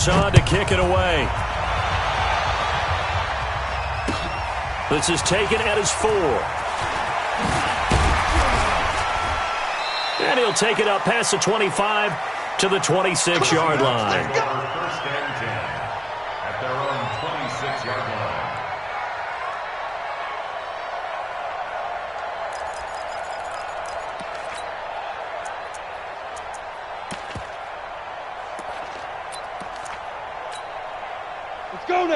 On to kick it away. This is taken at his 4. And he'll take it up past the 25 to the 26-yard line. First and 10 at their own 26-yard line.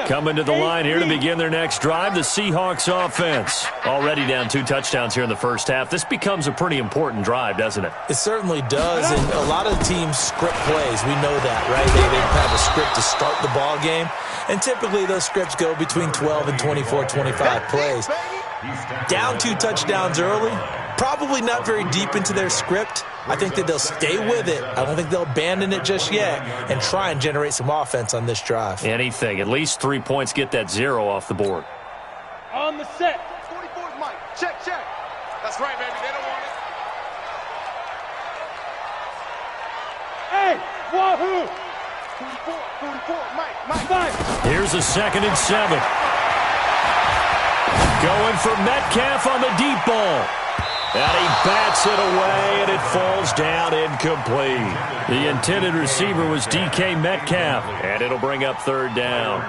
Coming to the line here to begin their next drive, the Seahawks offense. Already down 2 touchdowns here in the first half. This becomes a pretty important drive, doesn't it? It certainly does, and a lot of the teams script plays. We know that, right? They have a script to start the ball game, and typically those scripts go between 12 and 24, 25 plays. Down 2 touchdowns early, probably not very deep into their script. I think that they'll stay with it. I don't think they'll abandon it just yet and try and generate some offense on this drive. Anything. At least 3 points, get that 0 off the board. On the set. 44's Mike. Check, check. That's right, baby. They don't want it. Hey, wahoo! 44, Mike. 5. Here's a 2nd and 7. Going for Metcalf on the deep ball. And he bats it away, and it falls down incomplete. The intended receiver was DK Metcalf, and it'll bring up 3rd down.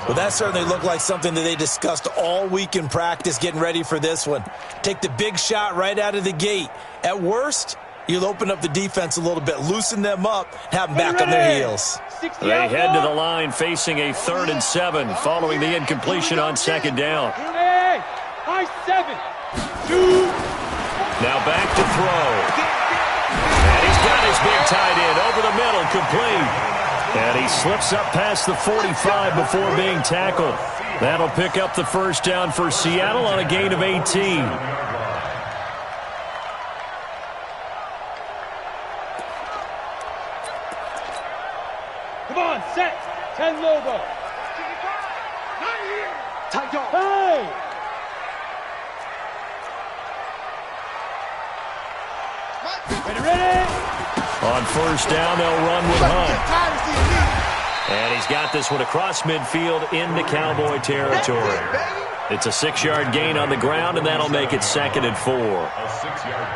Well, that certainly looked like something that they discussed all week in practice getting ready for this one. Take the big shot right out of the gate. At worst, you'll open up the defense a little bit, loosen them up, have them back on their heels. They head to the line facing a 3rd and 7 following the incompletion on 2nd down. Hey, high 7. 2. Now back to throw. And he's got his big tight end over the middle, complete. And he slips up past the 45 before being tackled. That'll pick up the 1st down for Seattle on a gain of 18. Come on, set. 10 Lobo. Tight dog. Hey! Ready? On 1st down, they'll run with Hunt. And he's got this one across midfield into Cowboy territory. It's a 6-yard gain on the ground, and that'll make it 2nd and 4.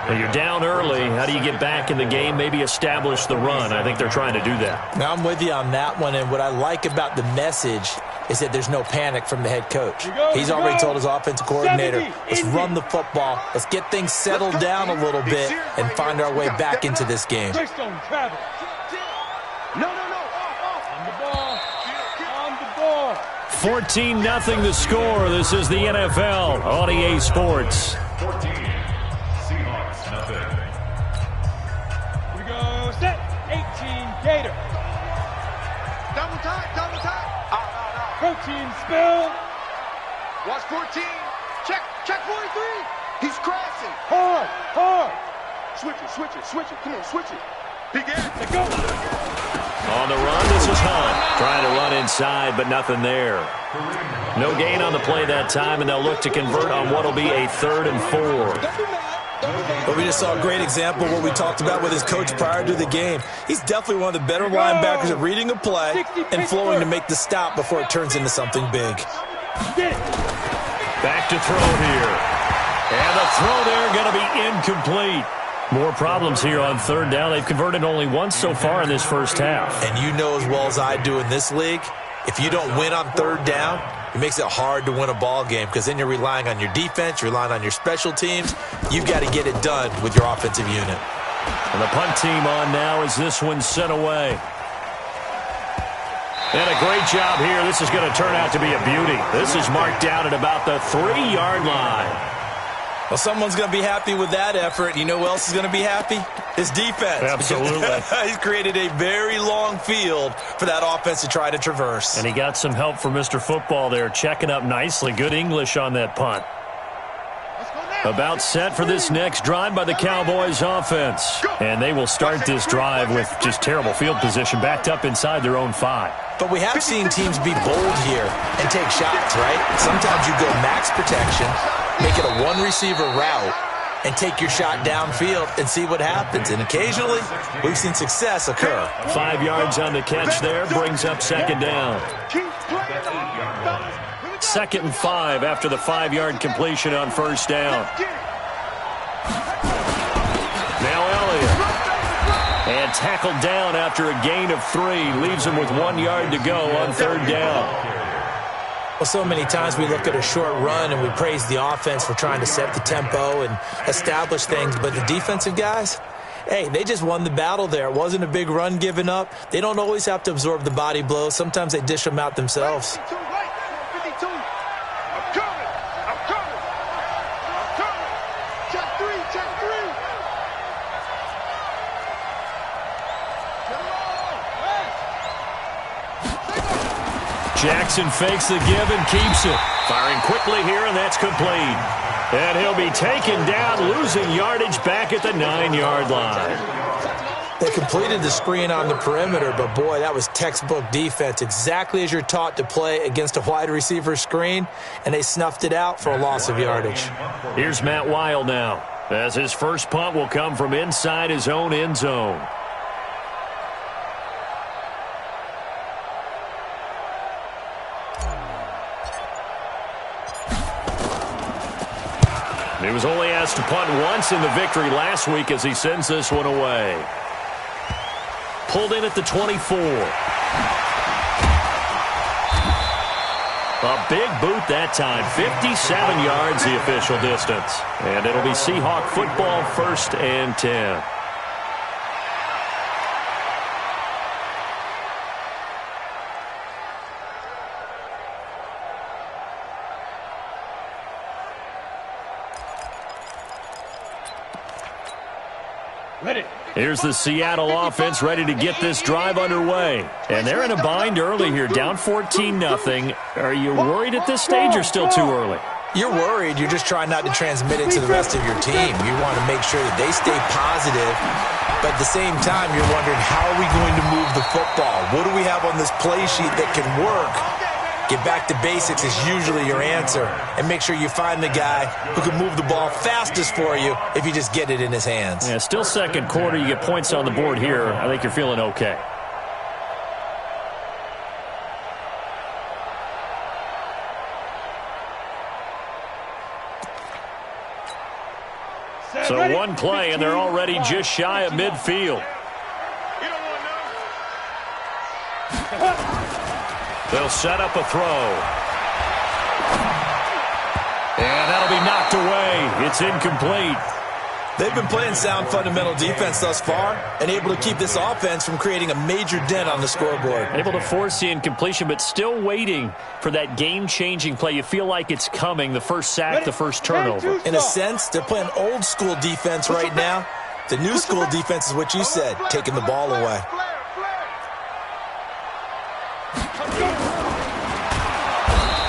When you're down early, how do you get back in the game, maybe establish the run? I think they're trying to do that. Now, I'm with you on that one, and what I like about the message is that there's no panic from the head coach. He's already told his offensive coordinator, let's run the football, let's get things settled down a little bit and find our way back into this game. No. On the ball. On the ball. 14-0 the score. This is the NFL on EA Sports. 14. Seahawks, nothing. Here we go. Set. 18 Gator. Double time. Protein spill. Watch 14. Check 43. He's crashing. Hard. Switch it. Come on, switch it. Big air. Let's go. On the run, this is Hunt. Trying to run inside, but nothing there. No gain on the play that time, and they'll look to convert on what will be a 3rd and 4. But we just saw a great example of what we talked about with his coach prior to the game. He's definitely one of the better linebackers at reading a play and flowing to make the stop before it turns into something big. Back to throw here. And the throw there going to be incomplete. More problems here on 3rd down. They've converted only once so far in this first half. And you know as well as I do in this league, if you don't win on 3rd down, it makes it hard to win a ball game because then you're relying on your defense, you're relying on your special teams. You've got to get it done with your offensive unit. And the punt team on now as this one's sent away. And a great job here. This is going to turn out to be a beauty. This is marked down at about the 3-yard line. Well, someone's going to be happy with that effort. You know who else is going to be happy? His defense. Absolutely. He's created a very long field for that offense to try to traverse. And he got some help from Mr. Football there, checking up nicely. Good English on that punt. About set for this next drive by the Cowboys offense. And they will start this drive with just terrible field position, backed up inside their own 5. But we have seen teams be bold here and take shots, right? Sometimes you go max protection, make it a 1-receiver route, and take your shot downfield and see what happens. And occasionally, we've seen success occur. 5 yards on the catch there, brings up second down. 2nd and 5 after the 5-yard completion on first down. Now Elliott. And tackled down after a gain of 3. Leaves him with 1 yard to go on third down. Well, so many times we look at a short run and we praise the offense for trying to set the tempo and establish things. But the defensive guys, hey, they just won the battle there. It wasn't a big run given up. They don't always have to absorb the body blows. Sometimes they dish them out themselves. Jackson fakes the give and keeps it. Firing quickly here, and that's complete. And he'll be taken down, losing yardage back at the 9-yard line. They completed the screen on the perimeter, but boy, that was textbook defense. Exactly as you're taught to play against a wide receiver screen, and they snuffed it out for a loss of yardage. Here's Matt Weil now, as his first punt will come from inside his own end zone. He was only asked to punt once in the victory last week as he sends this one away. Pulled in at the 24. A big boot that time. 57 yards the official distance. And it'll be Seahawk football, 1st and 10. Here's the Seattle offense ready to get this drive underway. And they're in a bind early here, down 14-0. Are you worried at this stage or still too early? You're worried. You're just trying not to transmit it to the rest of your team. You want to make sure that they stay positive. But at the same time, you're wondering, how are we going to move the football? What do we have on this play sheet that can work? Get back to basics is usually your answer. And make sure you find the guy who can move the ball fastest for you if you just get it in his hands. Yeah, still second quarter. You get points on the board here. I think you're feeling okay. So one play, and they're already just shy of midfield. They'll set up a throw. And that'll be knocked away. It's incomplete. They've been playing sound fundamental defense thus far and able to keep this offense from creating a major dent on the scoreboard. Able to force the incompletion, but still waiting for that game-changing play. You feel like it's coming, the first sack, the first turnover. In a sense, they're playing old-school defense right now. The new-school defense is what you said, taking the ball away.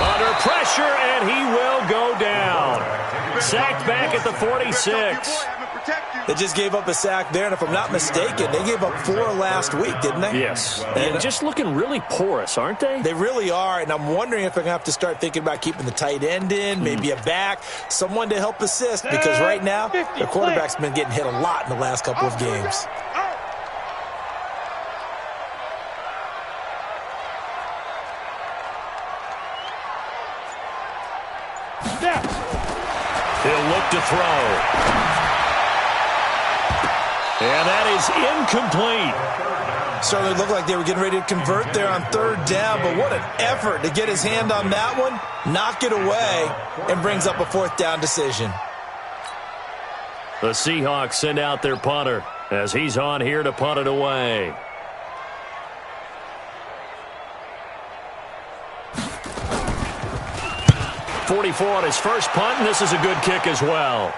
Under pressure, and he will go down. Sacked back at the 46. They just gave up a sack there, and if I'm not mistaken, they gave up 4 last week, didn't they? Yes. And just looking really porous, aren't they? They really are, and I'm wondering if they're going to have to start thinking about keeping the tight end in, maybe a back, someone to help assist, because right now, their quarterback's been getting hit a lot in the last couple of games. He'll look to throw. And that is incomplete. Certainly looked like they were getting ready to convert there on third down, but what an effort to get his hand on that one, knock it away, and brings up a 4th down decision. The Seahawks send out their punter as he's on here to punt it away. .44 on his first punt, and this is a good kick as well.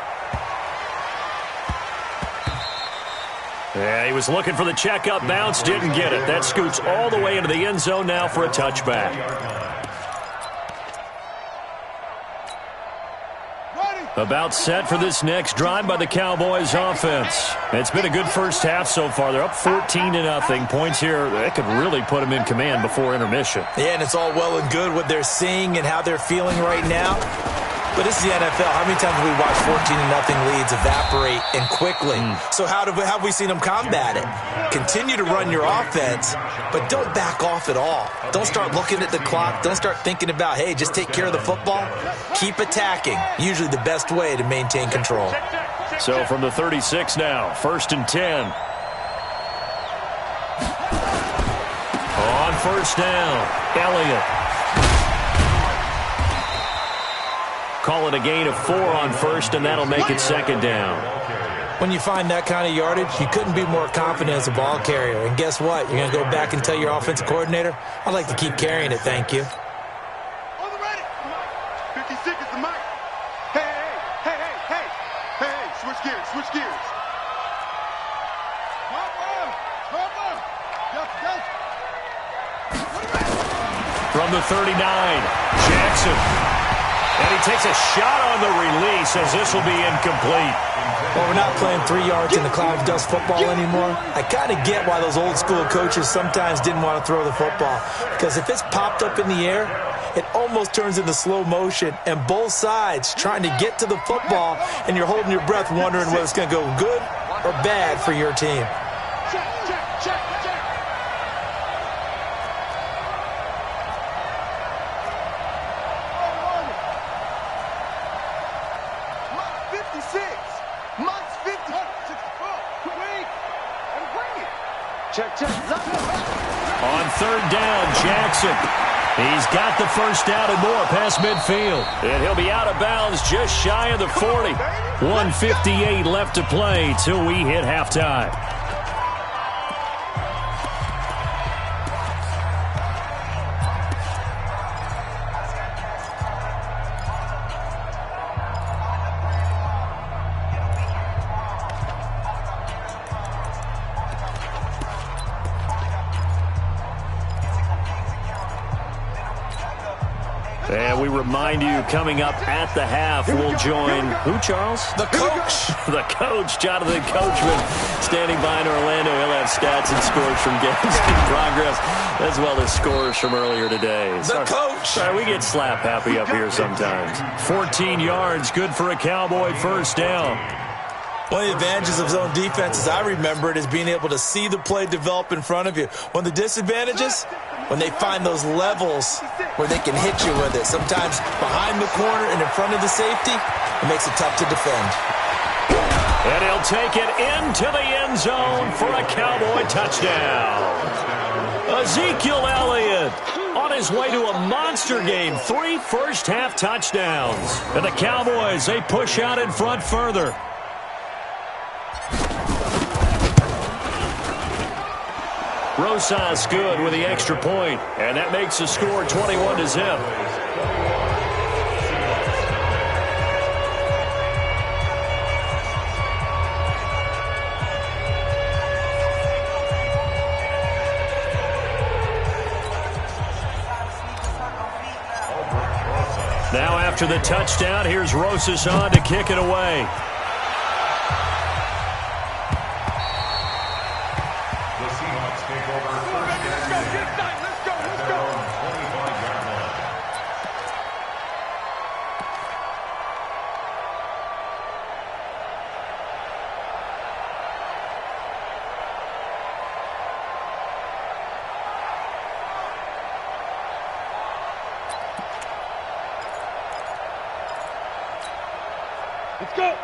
Yeah, he was looking for the checkup bounce, didn't get it. That scoots all the way into the end zone now for a touchback. About set for this next drive by the Cowboys offense. It's been a good first half so far. They're up 14-0. Points here, that could really put them in command before intermission. Yeah, and it's all well and good what they're seeing and how they're feeling right now. But this is the NFL. How many times have we watched 14-0 leads evaporate and quickly? So how have we seen them combat it? Continue to run your offense, but don't back off at all. Don't start looking at the clock. Don't start thinking about, hey, just take care of the football. Keep attacking. Usually the best way to maintain control. So from the 36 now, 1st and 10. On 1st down, Elliott. Call it a gain of 4 on 1st, and that'll make it 2nd down. When you find that kind of yardage, you couldn't be more confident as a ball carrier. And guess what? You're going to go back and tell your offensive coordinator, I'd like to keep carrying it, thank you. On the ready. 56 is the mic. Hey. Switch gears. From the 39, Jackson. And he takes a shot on the release as this will be incomplete. Well, we're not playing 3 yards in the cloud of dust football anymore. I kind of get why those old school coaches sometimes didn't want to throw the football. Because if it's popped up in the air, it almost turns into slow motion. And both sides trying to get to the football, and you're holding your breath wondering whether it's going to go good or bad for your team. Check. On 3rd down, Jackson. He's got the 1st down and more past midfield. And he'll be out of bounds just shy of the 40. 1:58 left to play till we hit halftime. And we remind you, coming up at the half, we'll join who, Charles? The coach. The coach, Jonathan Coachman, standing by in Orlando. He'll have stats and scores from games in progress, as well as scores from earlier today. The coach. Sorry, we get slap happy up here sometimes. 14 yards, good for a Cowboy 1st down. One of the advantages of zone defense, as I remember it, is being able to see the play develop in front of you. One of the disadvantages, when they find those levels where they can hit you with it, sometimes behind the corner and in front of the safety, it makes it tough to defend. And he'll take it into the end zone for a Cowboy touchdown. Ezekiel Elliott on his way to a monster game. 3 first-half touchdowns. And the Cowboys, they push out in front further. Rosas good with the extra point, and that makes the score 21-0. Now after the touchdown, here's Rosas on to kick it away.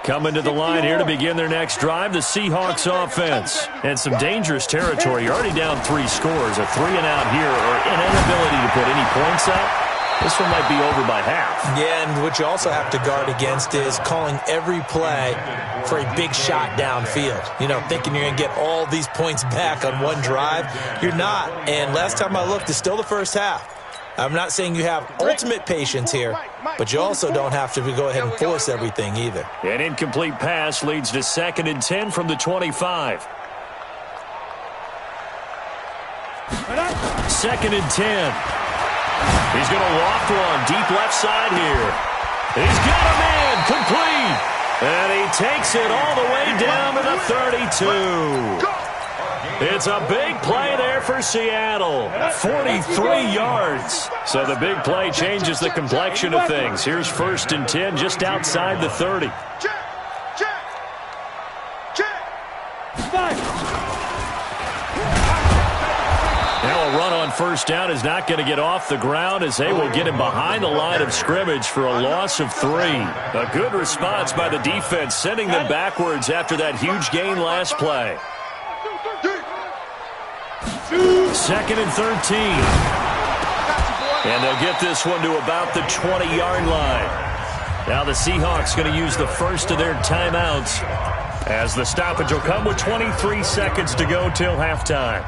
Coming to the line here to begin their next drive, the Seahawks offense. And some dangerous territory. You're already down 3 scores. A 3-and-out here, or an inability to put any points up. This one might be over by half. Yeah, and what you also have to guard against is calling every play for a big shot downfield. You know, thinking you're going to get all these points back on one drive. You're not. And last time I looked, it's still the first half. I'm not saying you have ultimate patience here, but you also don't have to go ahead and force everything either. An incomplete pass leads to 2nd and 10 from the 25. 2nd and 10. He's going to loft one deep left side here. He's got a man complete. And he takes it all the way down to the 32. It's a big play there for Seattle. 43 yards. So the big play changes the complexion of things. Here's 1st and 10 just outside the 30. Now a run on 1st down is not going to get off the ground as they will get him behind the line of scrimmage for a loss of 3. A good response by the defense, sending them backwards after that huge gain last play. 2nd and 13. And they'll get this one to about the 20-yard line. Now the Seahawks going to use the first of their timeouts as the stoppage will come with 23 seconds to go till halftime.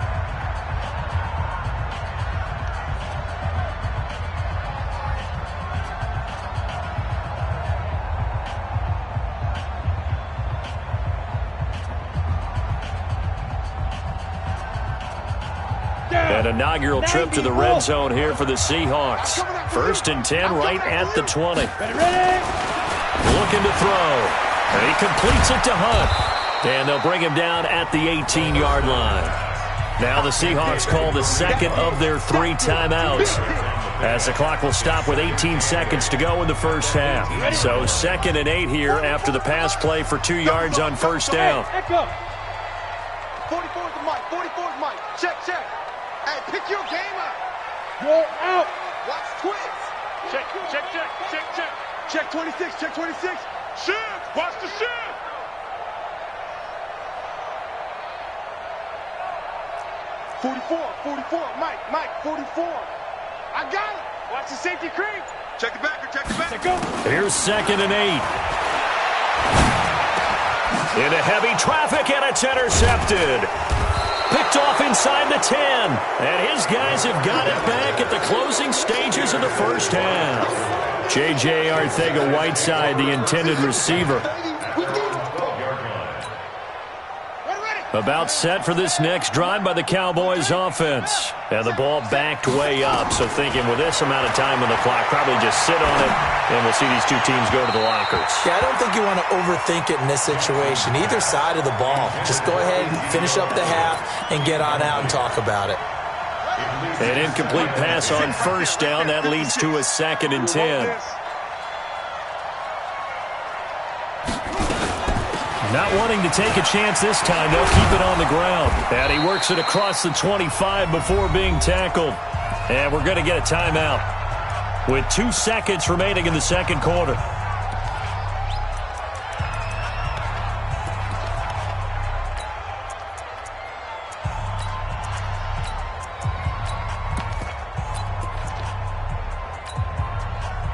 An inaugural trip to the red zone here for the Seahawks. 1st and 10 right at the 20. Looking to throw. And he completes it to Hunt. And they'll bring him down at the 18-yard line. Now the Seahawks call the second of their 3 timeouts, as the clock will stop with 18 seconds to go in the first half. So 2nd and 8 here after the pass play for 2 yards on 1st down. 44's the mic. 44's mic. Check. Hey, pick your game up. You're out. Watch twins. Check. Check 26. Check 26. Shift. Watch the shift. 44. Mike. 44. I got it. Watch the safety creep. Check the backer. Check go. Here's 2nd and 8. Into heavy traffic, and it's intercepted. Picked off inside the 10. And his guys have got it back at the closing stages of the first half. J.J. Arcega-Whiteside, the intended receiver. About set for this next drive by the Cowboys offense. And the ball backed way up. So thinking with this amount of time on the clock, probably just sit on it, and we'll see these two teams go to the lockers. Yeah, I don't think you want to overthink it in this situation. Either side of the ball. Just go ahead and finish up the half and get on out and talk about it. An incomplete pass on 1st down. That leads to a 2nd and 10. Not wanting to take a chance this time, they'll keep it on the ground. And he works it across the 25 before being tackled. And we're going to get a timeout with 2 seconds remaining in the second quarter.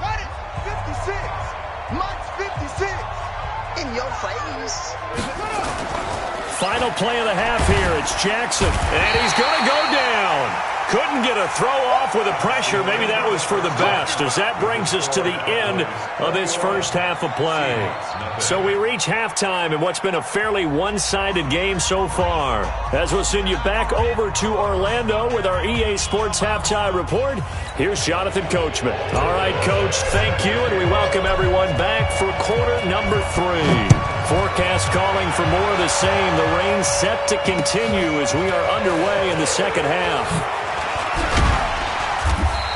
Got it. 56. Mike's 56. In your face. Final play of the half here. It's Jackson. And he's going to go down. Couldn't get a throw off with the pressure. Maybe that was for the best, as that brings us to the end of this first half of play. So we reach halftime in what's been a fairly one-sided game so far. As we'll send you back over to Orlando with our EA Sports Halftime Report, here's Jonathan Coachman. All right, Coach, thank you, and we welcome everyone back for quarter number 3. Forecast calling for more of the same. The rain set to continue as we are underway in the second half.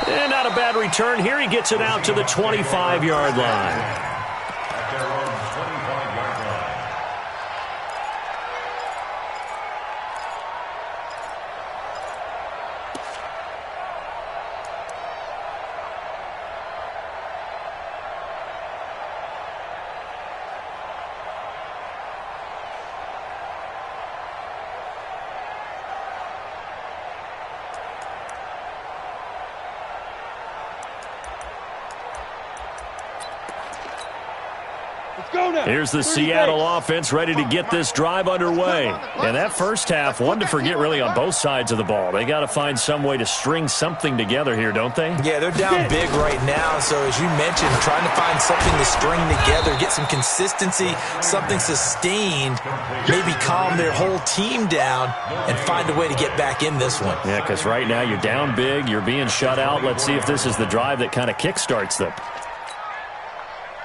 And not a bad return here. He gets it out to the 25-yard line. Here's the Seattle offense ready to get this drive underway. And that first half, one to forget really on both sides of the ball. They got to find some way to string something together here, don't they? Yeah, they're down big right now. So as you mentioned, trying to find something to string together, get some consistency, something sustained, maybe calm their whole team down and find a way to get back in this one. Yeah, because right now you're down big, you're being shut out. Let's see if this is the drive that kind of kickstarts them.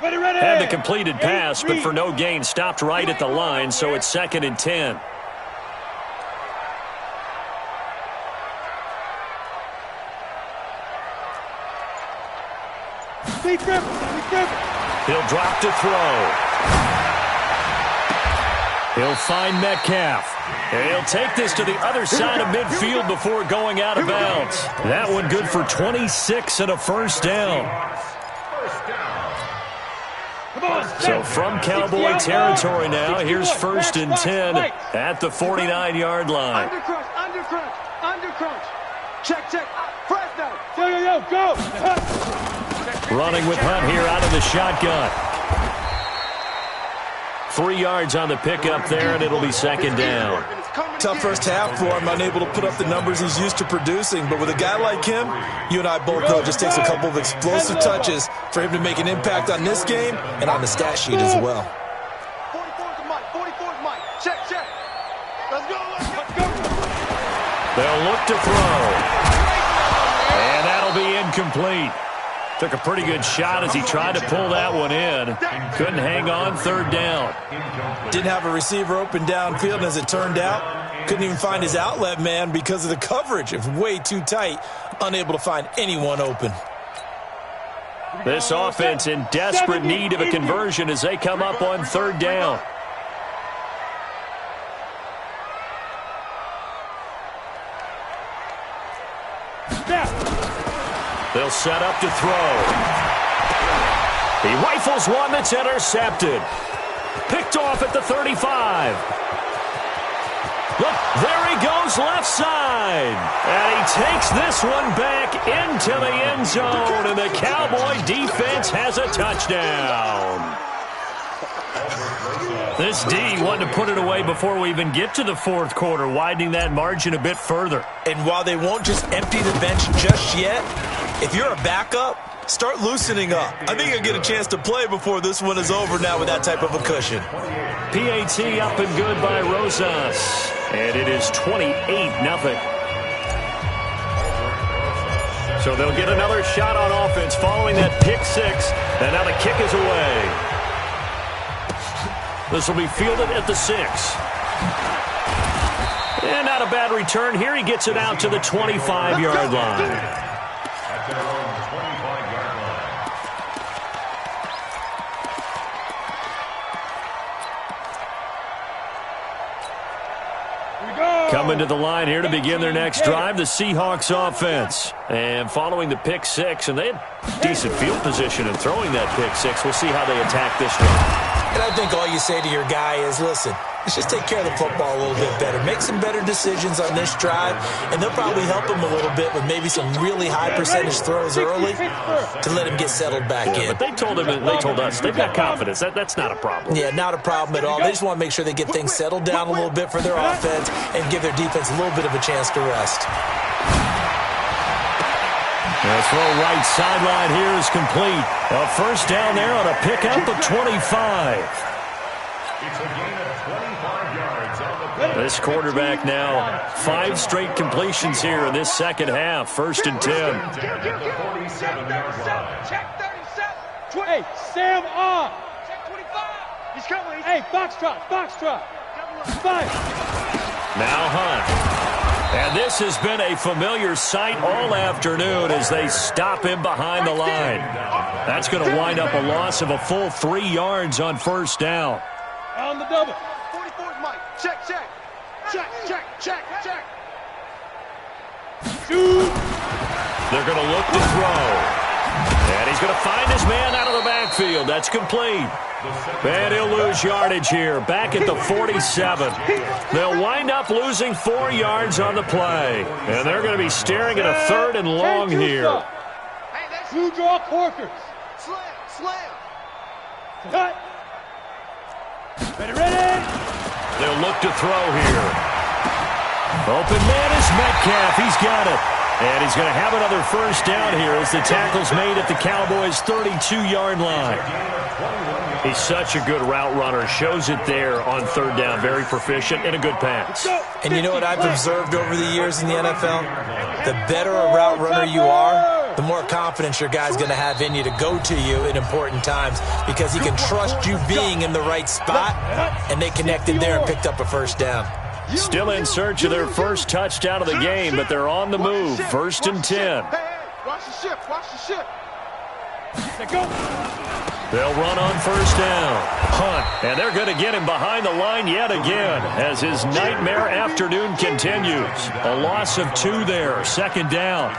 Ready. Had the completed pass, but for no gain, stopped right at the line, so it's 2nd and 10. He'll drop to throw. He'll find Metcalf. And he'll take this to the other side of midfield before going out of bounds. That one good for 26 and a first down. So from Cowboy territory now, here's 1st and 10 at the 49-yard line. Under crunch. Check. Press now. Go. Running with Hunt here out of the shotgun. 3 yards on the pickup there, and it'll be 2nd down. Tough first half for him, unable to put up the numbers he's used to producing. But with a guy like him, you and I both know it just takes a couple of explosive touches for him to make an impact on this game and on the stat sheet as well. 44's Mike. Check. Let's go. They'll look to throw. And that'll be incomplete. Took a pretty good shot as he tried to pull that one in. Couldn't hang on, 3rd down. Didn't have a receiver open downfield, and as it turned out, couldn't even find his outlet man because of the coverage. It was way too tight, unable to find anyone open. This offense in desperate need of a conversion as they come up on 3rd down. They'll set up to throw. He rifles one that's intercepted. Picked off at the 35. Look, there he goes left side. And he takes this one back into the end zone. And the Cowboy defense has a touchdown. This D wanted to put it away before we even get to the 4th quarter, widening that margin a bit further. And while they won't just empty the bench just yet, if you're a backup, start loosening up. I think you'll get a chance to play before this one is over now with that type of a cushion. PAT up and good by Rosas. And it is 28-0. So they'll get another shot on offense following that pick 6. And now the kick is away. This will be fielded at the 6. And not a bad return here. He gets it out to the 25-yard line. Coming to the line here to begin their next drive, the Seahawks offense. And following the pick 6, and they had decent field position in throwing that pick 6. We'll see how they attack this one. And I think all you say to your guy is, listen, let's just take care of the football a little bit better. Make some better decisions on this drive, and they'll probably help him a little bit with maybe some really high percentage throws early to let him get settled back in. But they told us, they've got confidence. That's not a problem. Yeah, not a problem at all. They just want to make sure they get things settled down a little bit for their offense and give their defense a little bit of a chance to rest. The throw right sideline here is complete. A first down there on a pickup of 25. It's a gain of 25 yards on the play. This quarterback now, 5 straight completions here in this second half. 1st and 10. Check 37. Hey, Sam on. Check 25. He's coming. Hey, Foxtrot. 5. Now Hunt. And this has been a familiar sight all afternoon as they stop him behind the line. That's going to wind up a loss of a full 3 yards on 1st down. On the double. 44's Mike. Check. Shoot. They're going to look to throw. And he's going to find his man out of the backfield. That's complete. And he'll lose yardage here, back at the 47. They'll wind up losing 4 yards on the play. And they're going to be staring at a 3rd and long here. Two draw corkers. Slam. Cut. Ready. They'll look to throw here. Open man is Metcalf. He's got it. And he's going to have another first down here as the tackle's made at the Cowboys' 32-yard line. He's such a good route runner. Shows it there on 3rd down. Very proficient and a good pass. And you know what I've observed over the years in the NFL? The better a route runner you are, the more confidence your guy's going to have in you to go to you in important times because he can trust you being in the right spot, and they connected there and picked up a first down. Still in search of their first touchdown of the game, but they're on the move. 1st and 10. Watch the ship. They'll run on first down. Hunt. And they're going to get him behind the line yet again as his nightmare afternoon continues. A loss of 2 there. Second down.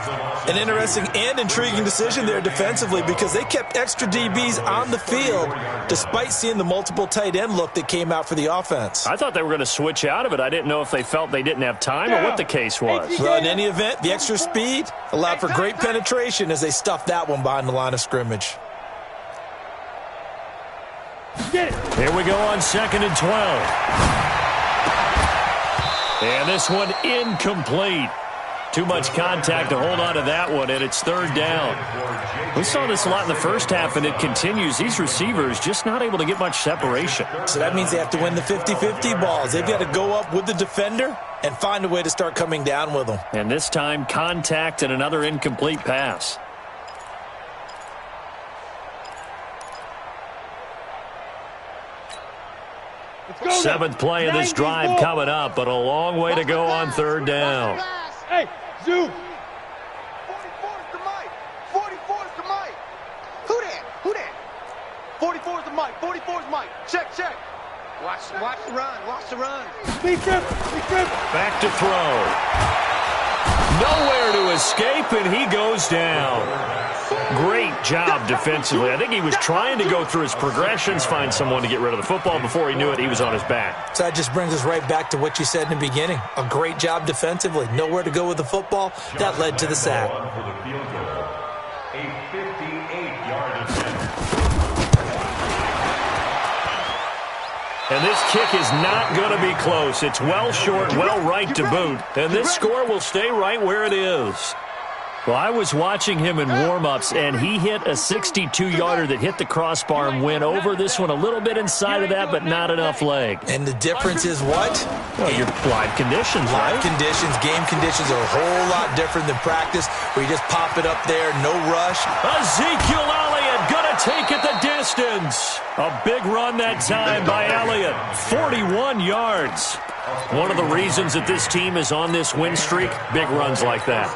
An interesting and intriguing decision there defensively because they kept extra DBs on the field despite seeing the multiple tight end look that came out for the offense. I thought they were going to switch out of it. I didn't know if they felt they didn't have time or what the case was. Well, in any event, the extra speed allowed for great penetration as they stuffed that one behind the line of scrimmage. Here we go on 2nd and 12. And this one incomplete. Too much contact to hold on to that one, and it's 3rd down. We saw this a lot in the first half, and it continues. These receivers just not able to get much separation. So that means they have to win the 50-50 balls. They've got to go up with the defender and find a way to start coming down with them. And this time, contact and another incomplete pass. Seventh play of this drive coming up, but a long way to go on 3rd down. Hey, Zoo. 44's the Mike. 44's the Mike. Who that? Who that? 44's the Mike. 44's Mike. Check, check. Watch the run. Watch the run. Be careful. Be careful. Back to throw. Nowhere to escape, and he goes down. Great job defensively. I think he was trying to go through his progressions, find someone to get rid of the football. Before he knew it, he was on his back. So that just brings us right back to what you said in the beginning. A great job defensively. Nowhere to go with the football. That led to the sack. A 58-yard attempt. And this kick is not going to be close. It's well short, well right to boot. And this score will stay right where it is. Well, I was watching him in warm-ups, and he hit a 62-yarder that hit the crossbar and went over. This one a little bit inside of that, but not enough leg. And the difference is what? Well, your live conditions, right? Live conditions, game conditions are a whole lot different than practice, where you just pop it up there, no rush. Ezekiel Elliott going to take it the distance. A big run that time by Elliott. 41 yards. One of the reasons that this team is on this win streak, big runs like that.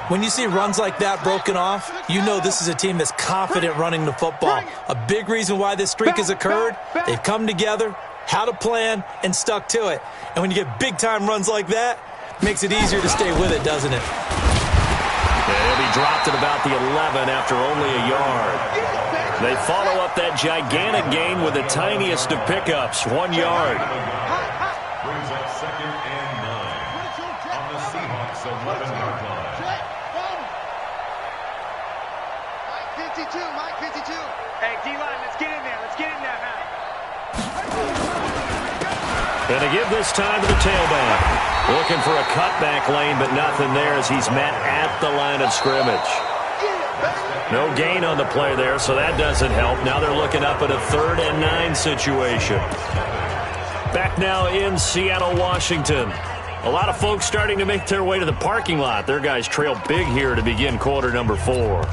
When you see runs like that broken off, you know this is a team that's confident running the football. A big reason why this streak has occurred, they've come together, had a plan, and stuck to it. And when you get big-time runs like that, it makes it easier to stay with it, doesn't it? And he'll be dropped at about the 11 after only a yard. They follow up that gigantic gain with the tiniest of pickups, 1 yard. Brings up 2nd and 9 on the Seahawks 11-yard line. Mike 52. Hey, D-line, let's get in there. Let's get in there, man. And to give this time to the tailback. Looking for a cutback lane, but nothing there as he's met at the line of scrimmage. No gain on the play there, so that doesn't help. Now they're looking up at a 3rd and 9 situation. Back now in Seattle, Washington. A lot of folks starting to make their way to the parking lot. Their guys trail big here to begin quarter number 4.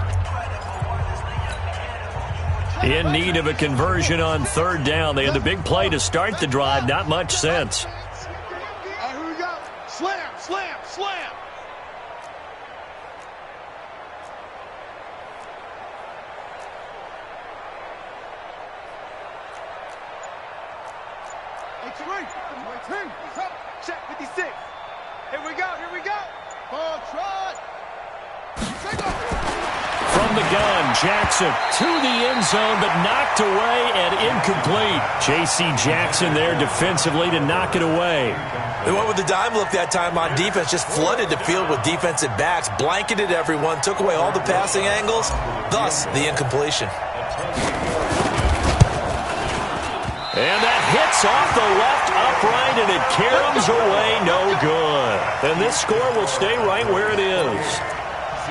In need of a conversion on 3rd down. They had the big play to start the drive. Not much sense. All right, here we go. Slam, slam, slam. Check 56. Here we go, here we go. Ball trot. From the gun, Jackson to the end zone, but knocked away and incomplete. J.C. Jackson there defensively to knock it away. They went with the dime look that time on defense, just flooded the field with defensive backs, blanketed everyone, took away all the passing angles, thus the incompletion. And that hits off the left upright, and it caroms away, no good. And this score will stay right where it is.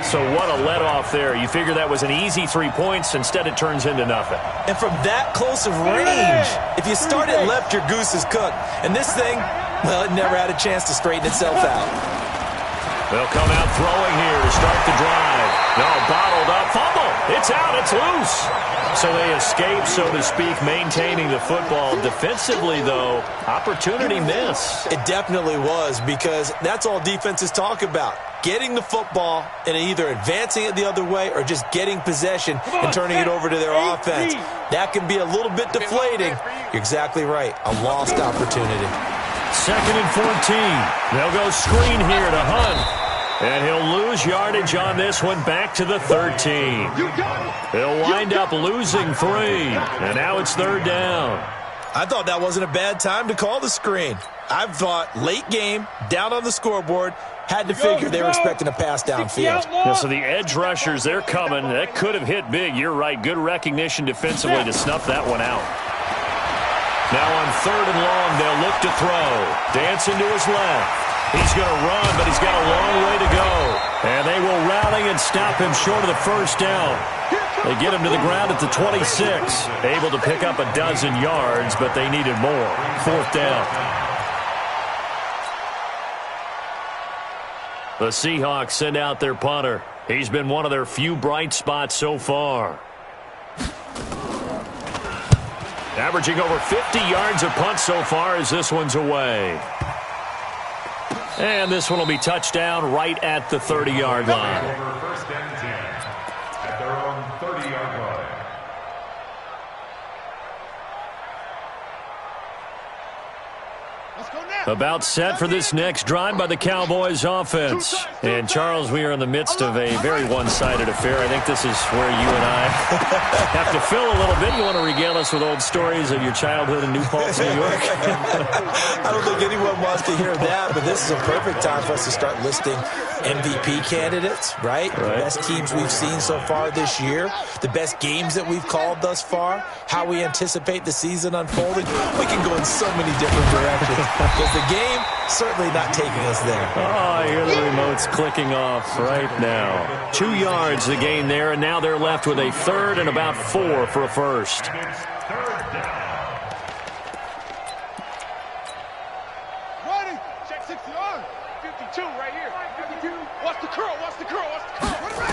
So what a let-off there. You figure that was an easy 3 points. Instead, it turns into nothing. And from that close of range, if you start it left, your goose is cooked. And this thing, well, it never had a chance to straighten itself out. They'll come out throwing here to start the drive. No, bottled up, fumble. It's out. It's loose. So they escape, so to speak, maintaining the football. Defensively, though, opportunity miss. It definitely was, because that's all defenses talk about. Getting the football and either advancing it the other way or just getting possession and turning it over to their offense. That can be a little bit deflating. You're exactly right. A lost opportunity. 2nd and 14. They'll go screen here to Hunt. And he'll lose yardage on this one, back to the 13. He'll wind up losing 3. And now it's 3rd down. I thought that wasn't a bad time to call the screen. I thought late game, down on the scoreboard, had to figure they were expecting a pass downfield. Yeah, so the edge rushers, they're coming. That could have hit big. You're right. Good recognition defensively to snuff that one out. Now on 3rd and long, they'll look to throw. Dancing to his left. He's going to run, but he's got a long way to go. And they will rally and stop him short of the 1st down. They get him to the ground at the 26. Able to pick up a dozen yards, but they needed more. 4th down. The Seahawks send out their punter. He's been one of their few bright spots so far. Averaging over 50 yards a punt so far as this one's away. And this one will be touchdown right at the 30-yard line. Over 1st and 10 at their own 30-yard line. About set for this next drive by the Cowboys offense. And, Charles, we are in the midst of a very one-sided affair. I think this is where you and I have to fill a little bit. You want to regale us with old stories of your childhood in New Paltz, New York? I don't think anyone wants to hear that, but this is a perfect time for us to start listing MVP candidates, right? The best teams we've seen so far this year, the best games that we've called thus far, how we anticipate the season unfolding. We can go in so many different directions. Because the game certainly not taking us there. Oh, I hear the remotes clicking off right now. 2 yards the gain there, and now they're left with a 3rd and about 4 for a first. And it's 3rd down. Ready? Check 60 on. 52 right here. 52. Watch the curl. Watch the curl. Watch the curl.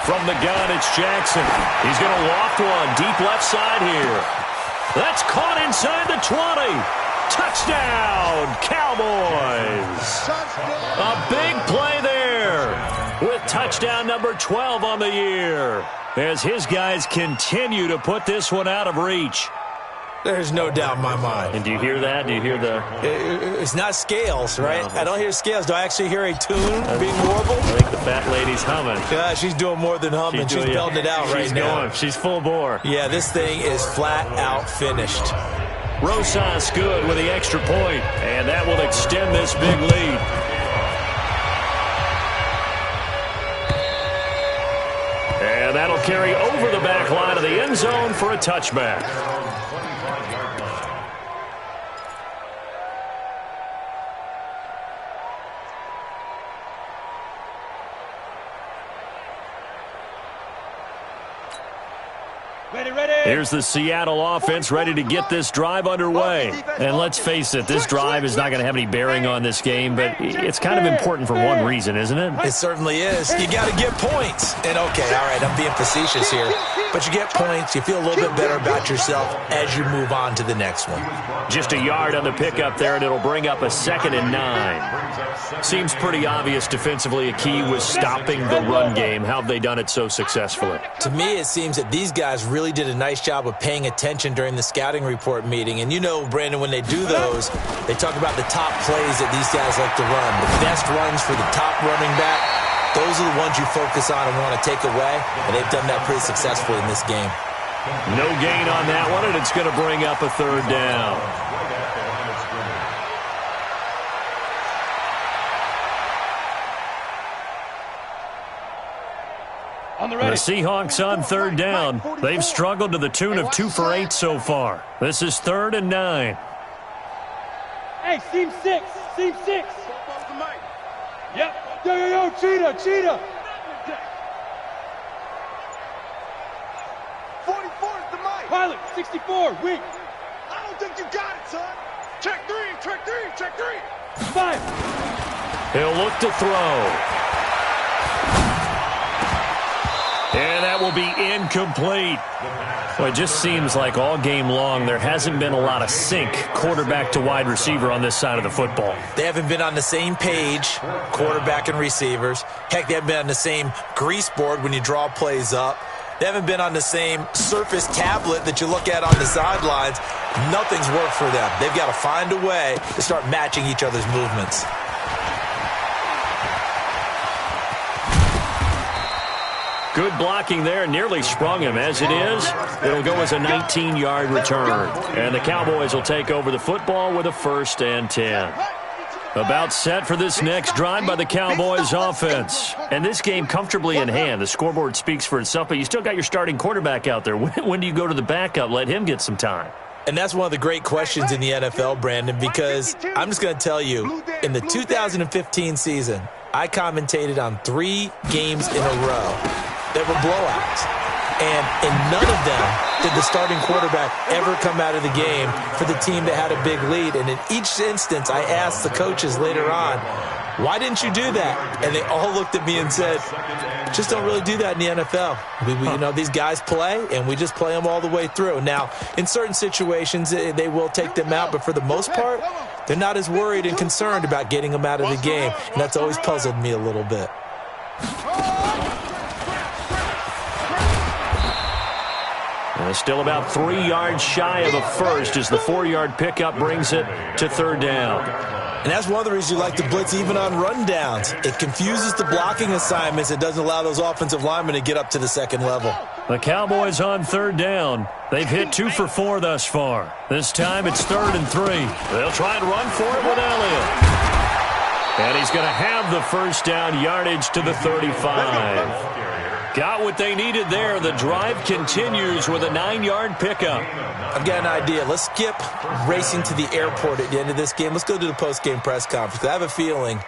From the gun, it's Jackson. He's going to loft one deep left side here. That's caught inside the 20. Touchdown, Cowboys. A big play there with touchdown number 12 on the year as his guys continue to put this one out of reach. There's no doubt in my mind. And do you hear that? Do you hear the... It's not scales, right? No. I don't hear scales. Do I actually hear a tune being warbled? I think the fat lady's humming. Yeah, she's doing more than humming. She's belting it out right now. She's full bore. Yeah, this thing is flat out finished. Rosas good with the extra point, and that will extend this big lead. And that'll carry over the back line of the end zone for a touchback. Here's the Seattle offense ready to get this drive underway. And let's face it, this drive is not going to have any bearing on this game, but it's kind of important for one reason, isn't it? It certainly is. You got to get points. And, okay, all right, I'm being facetious here. But you get points, you feel a little bit better about yourself as you move on to the next one. Just a yard on the pickup there, and it'll bring up a 2nd and 9. Seems pretty obvious defensively a key was stopping the run game. How have they done it so successfully? To me, it seems that these guys really did a nice job of paying attention during the scouting report meeting. And you know, Brandon, when they do those, they talk about the top plays that these guys like to run. The best runs for the top running back, those are the ones you focus on and want to take away. And they've done that pretty successfully in this game. No gain on that one, and it's going to bring up a 3rd down. The Seahawks on 3rd down. They've struggled to the tune of 2 for 8 so far. This is 3rd and 9. Hey, seam 6. Seam 6. Yep. Yo, cheetah. 44 is the mic. Pilot, 64, weak. I don't think you got it, son. Check 3. 5. He'll look to throw. And that will be incomplete. Well, it just seems like all game long there hasn't been a lot of sync quarterback to wide receiver on this side of the football. They haven't been on the same page, quarterback and receivers. Heck, they haven't been on the same grease board when you draw plays up. They haven't been on the same Surface tablet that you look at on the sidelines. Nothing's worked for them. They've got to find a way to start matching each other's movements. Good blocking there, nearly sprung him. As it is, it'll go as a 19-yard return. And the Cowboys will take over the football with a 1st and 10. About set for this next drive by the Cowboys offense. And this game comfortably in hand. The scoreboard speaks for itself, but you still got your starting quarterback out there. When do you go to the backup? Let him get some time. And that's one of the great questions in the NFL, Brandon, because I'm just going to tell you, in the 2015 season, I commentated on 3 games in a row that were blowouts. And in none of them did the starting quarterback ever come out of the game for the team that had a big lead. And in each instance, I asked the coaches later on, why didn't you do that? And they all looked at me and said, just don't really do that in the NFL. You know, these guys play, and we just play them all the way through. Now, in certain situations, they will take them out, but for the most part, they're not as worried and concerned about getting them out of the game. And that's always puzzled me a little bit. Still about 3 yards shy of a first as the 4-yard pickup brings it to 3rd down. And that's one of the reasons you like to blitz even on rundowns. It confuses the blocking assignments. It doesn't allow those offensive linemen to get up to the second level. The Cowboys on 3rd down. They've hit 2 for 4 thus far. This time it's 3rd and 3. They'll try and run for it with Elliott. And he's going to have the 1st down yardage to the 35. Got what they needed there. The drive continues with a 9-yard pickup. I've got an idea. Let's skip racing to the airport at the end of this game. Let's go to the post-game press conference. I have a feeling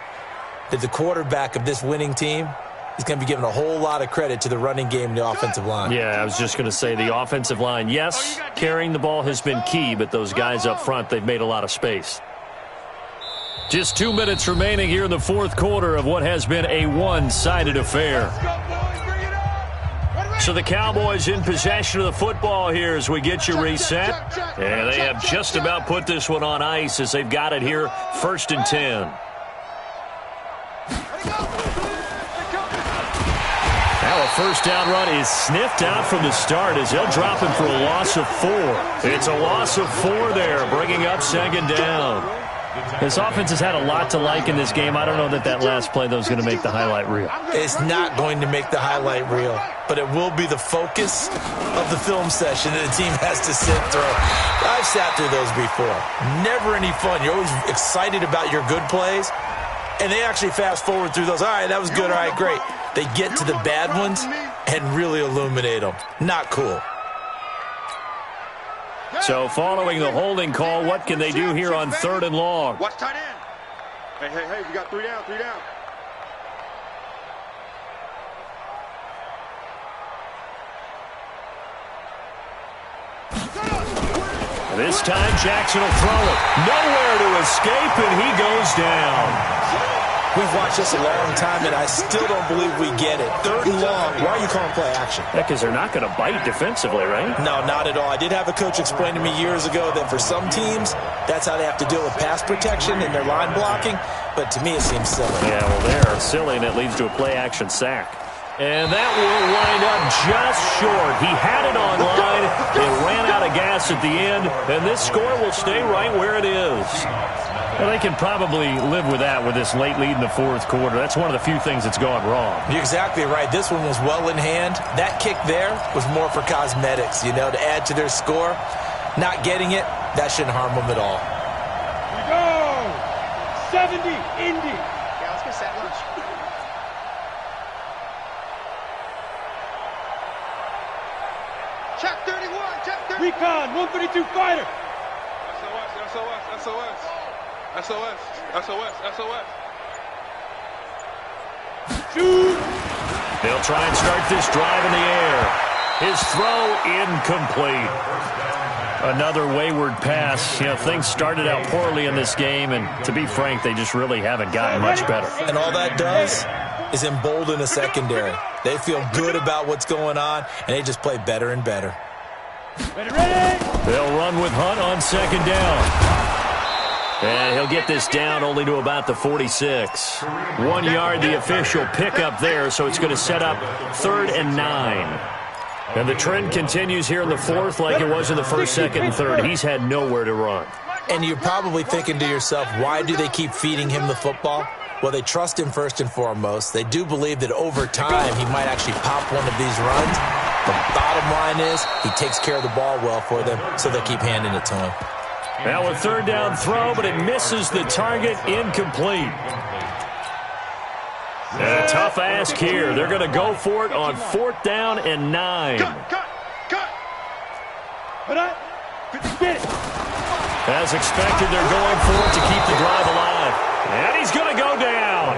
that the quarterback of this winning team is going to be given a whole lot of credit to the running game and the offensive line. Yeah, I was just going to say the offensive line. Yes, carrying the ball has been key, but those guys up front, they've made a lot of space. Just 2 minutes remaining here in the 4th quarter of what has been a one-sided affair. So the Cowboys in possession of the football here as we get you reset. And they have just about put this one on ice as they've got it here, 1st and 10. Now a 1st down run is sniffed out from the start as they'll drop him for a loss of 4. It's a loss of 4 there, bringing up 2nd down. This offense has had a lot to like in this game. I don't know that last play, though, is going to make the highlight reel. It's not going to make the highlight reel, but it will be the focus of the film session that the team has to sit through. I've sat through those before. Never any fun. You're always excited about your good plays, and they actually fast forward through those. All right, that was good. All right, great. They get to the bad ones and really illuminate them. Not cool. So following the holding call, what can they do here on 3rd and long? Watch tight end. Hey, we got 3 down, 3 down. This time Jackson will throw it. Nowhere to escape, and he goes down. We've watched this a long time, and I still don't believe we get it. 3rd and long. Why are you calling play action? Yeah, because they're not going to bite defensively, right? No, not at all. I did have a coach explain to me years ago that for some teams, that's how they have to deal with pass protection and their line blocking. But to me, it seems silly. Yeah, well, they're silly, and it leads to a play action sack. And that will wind up just short. He had it on line. It ran out of gas at the end, and this score will stay right where it is. Well, they can probably live with that with this late lead in the 4th quarter. That's one of the few things that's gone wrong. You're exactly right. This one was well in hand. That kick there was more for cosmetics, you know, to add to their score. Not getting it, that shouldn't harm them at all. We go! 70, Indy. Yeah, let's get set lunch. Check 31, check 31. Recon, 132 fighter. SOS. Shoot! They'll try and start this drive in the air. His throw incomplete. Another wayward pass. You know, things started out poorly in this game, and to be frank, they just really haven't gotten much better. And all that does, is embolden a secondary. They feel good about what's going on, and they just play better and better. They'll run with Hunt on second down. And he'll get this down only to about the 46. 1 yard, the official pickup there, so it's going to set up 3rd and 9. And the trend continues here in the 4th like it was in the 1st, 2nd, and 3rd. He's had nowhere to run. And you're probably thinking to yourself, why do they keep feeding him the football? Well, they trust him first and foremost. They do believe that over time he might actually pop one of these runs. The bottom line is he takes care of the ball well for them, so they'll keep handing it to him. Now a 3rd down throw, but it misses the target, incomplete. And a tough ask here. They're going to go for it on 4th down and 9. Cut. Get it. As expected, they're going for it to keep the drive alive. And he's going to go down.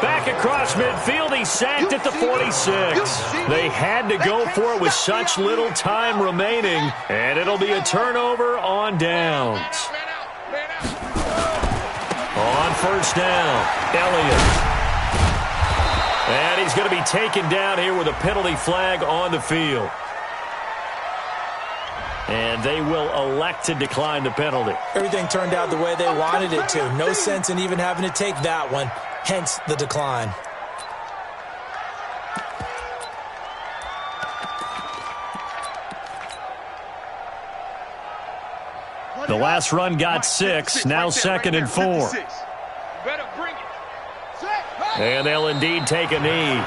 Back across midfield, he's sacked at the 46. They had to go for it with such little time remaining, and it'll be a turnover on downs. On 1st down, Elliott. And he's going to be taken down here with a penalty flag on the field. And they will elect to decline the penalty. Everything turned out the way they wanted it to. No sense in even having to take that one, hence the decline. The last run got 6, now 2nd and 4. And they'll indeed take a knee.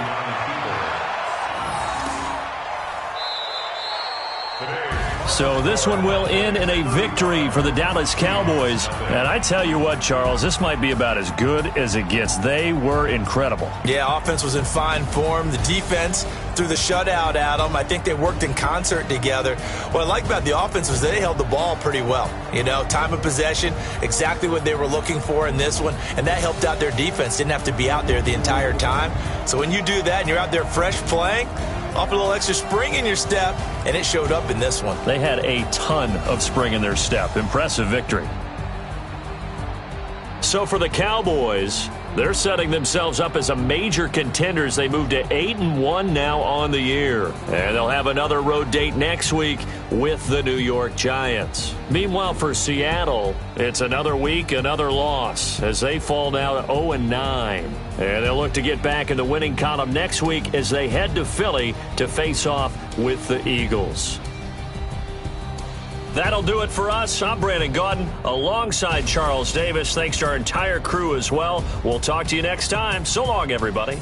So this one will end in a victory for the Dallas Cowboys. And I tell you what, Charles, this might be about as good as it gets. They were incredible. Yeah, offense was in fine form. The defense threw the shutout at them. I think they worked in concert together. What I like about the offense was they held the ball pretty well. You know, time of possession, exactly what they were looking for in this one. And that helped out their defense. Didn't have to be out there the entire time. So when you do that and you're out there fresh playing, off a little extra spring in your step, and it showed up in this one. They had a ton of spring in their step. Impressive victory. So for the Cowboys, they're setting themselves up as a major contender as they move to 8-1 now on the year. And they'll have another road date next week with the New York Giants. Meanwhile, for Seattle, it's another week, another loss as they fall now to 0-9. And they'll look to get back in the winning column next week as they head to Philly to face off with the Eagles. That'll do it for us. I'm Brandon Gaudin alongside Charles Davis. Thanks to our entire crew as well. We'll talk to you next time. So long, everybody.